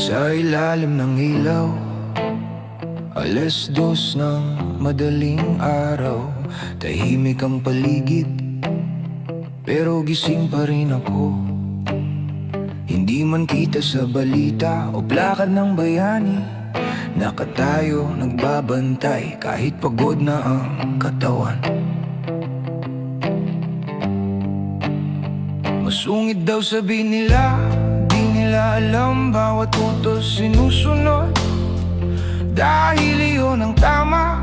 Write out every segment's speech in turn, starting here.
Sa ilalim ng ilaw, 2:00 ng madaling araw. Tahimik ang paligid, pero gising pa rin ako. Hindi man kita sa balita o plakad ng bayani, nakatayo, nagbabantay kahit pagod na ang katawan. Masungit daw sabi nila, di nila alam bawat utos sinusunod. Dahil iyon ang tama,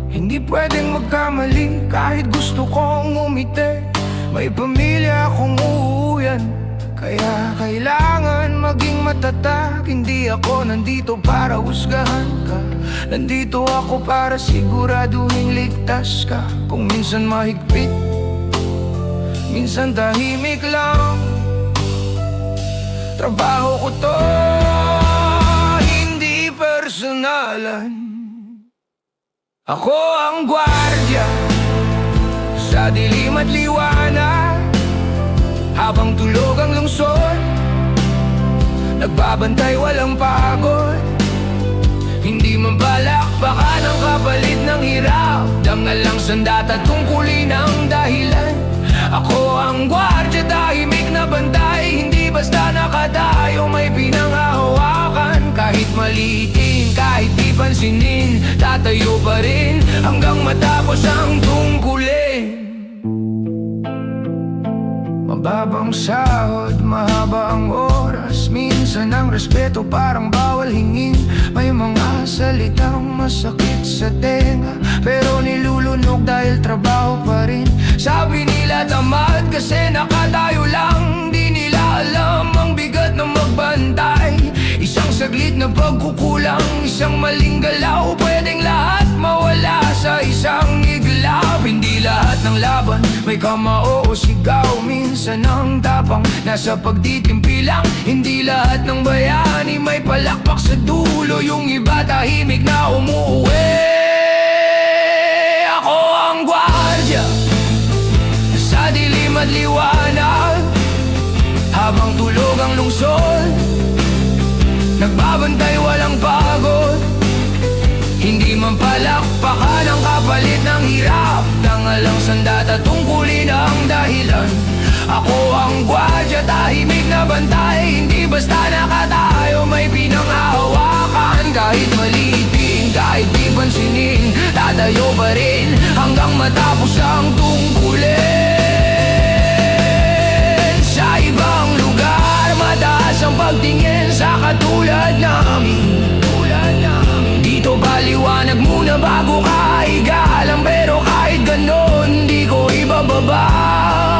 hindi pwedeng magkamali kahit gusto kong umiti. May pamilya akong uuwian, kaya kailangan maging matatag. Hindi ako nandito para husgahan ka, nandito ako para siguraduhin ligtas ka. Kung minsan mahigpit, minsan tahimik lang, trabaho ko to, hindi personalan. Ako ang gwardya sa dilim at liwanag, habang tulog ang lungsod, nagbabantay walang pagod. Hindi man balakbakan ang kapalit ng hirap, dangal lang sandata tungkulin ang dahilan. Ako ang gwardya, tahimik na bantay, hindi basta nakatayo, may pinanghahawakan. Kahit maliitin, kahit di pansinin, tatayo pa rin hanggang matapos ang tungkulin. Mababang sahod, mahaba ang oras, minsan ang respeto parang bawal hingin. May mga salitang masakit sa tenga, pero nilulunog dahil trabaho pa rin. Sabi nila tamad kasi nakatayo lang, di nila alam ang bigat ng magbantay. Isang saglit na pagkukulang, isang maling galaw, pwedeng lahat mawala sa isang iglap. Hindi lahat ng laban may kamao o sigaw, minsan ang tapang nasa pagtitimpi lang. Hindi lahat ng bayani may palakpak sa dulo, yung iba tahimik na umuwi. Ako ang gwardya sa dilim at liwanag, habang tulog ang lungsod, nagbabantay walang pagod. Hindi man palakpakan ang kapalit ng hirap, dangal ang sandata tungkulin ang dahilan. Ako ang gwardya, tahimik na bantay, hindi basta nakatayo, may pinanghahawakan. Kahit maliitin, kahit di pansinin, tatayo pa rin hanggang matapos ang tungkulin. Sa ibang lugar, mataas ang pagtingin sa katulad namin. Dito paliwanag muna bago ka igalang, pero kahit ganon, di ko ibababa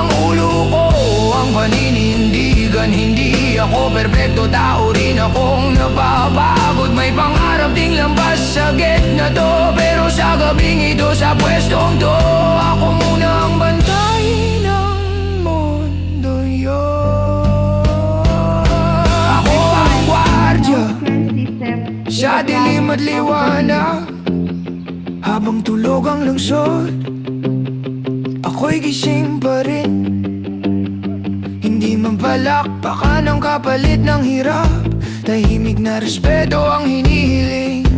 ang ulo ko. Ang paninindigan, hindi ako perpekto, tao rin akong napapagod. May pangarap ding lampas sa gitna to, pero sa gabing ito, sa pwestong to, ako muna ang bantay ng mundo yun. Ako ang gwardya sa dilim at liwanag, habang tulog ang lungsod, ako'y gising pa rin. Hindi man palakpakan ang kapalit ng hirap, tahimik na respeto ang hinihiling.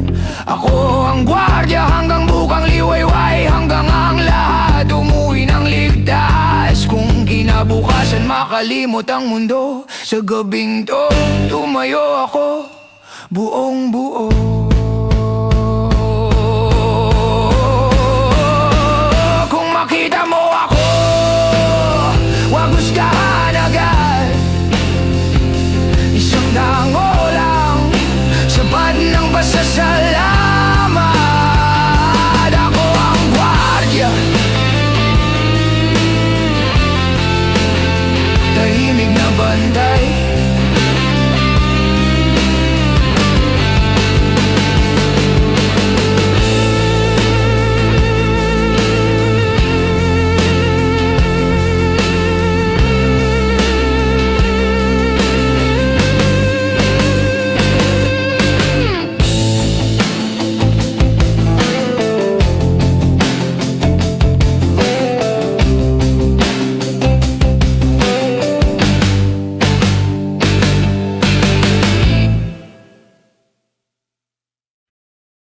Ako ang gwardya hanggang bukang liwayway, hanggang ang lahat umuwi ng ligtas. Kung kinabukasan makalimot ang mundo, sa gabing to, tumayo ako buong buo.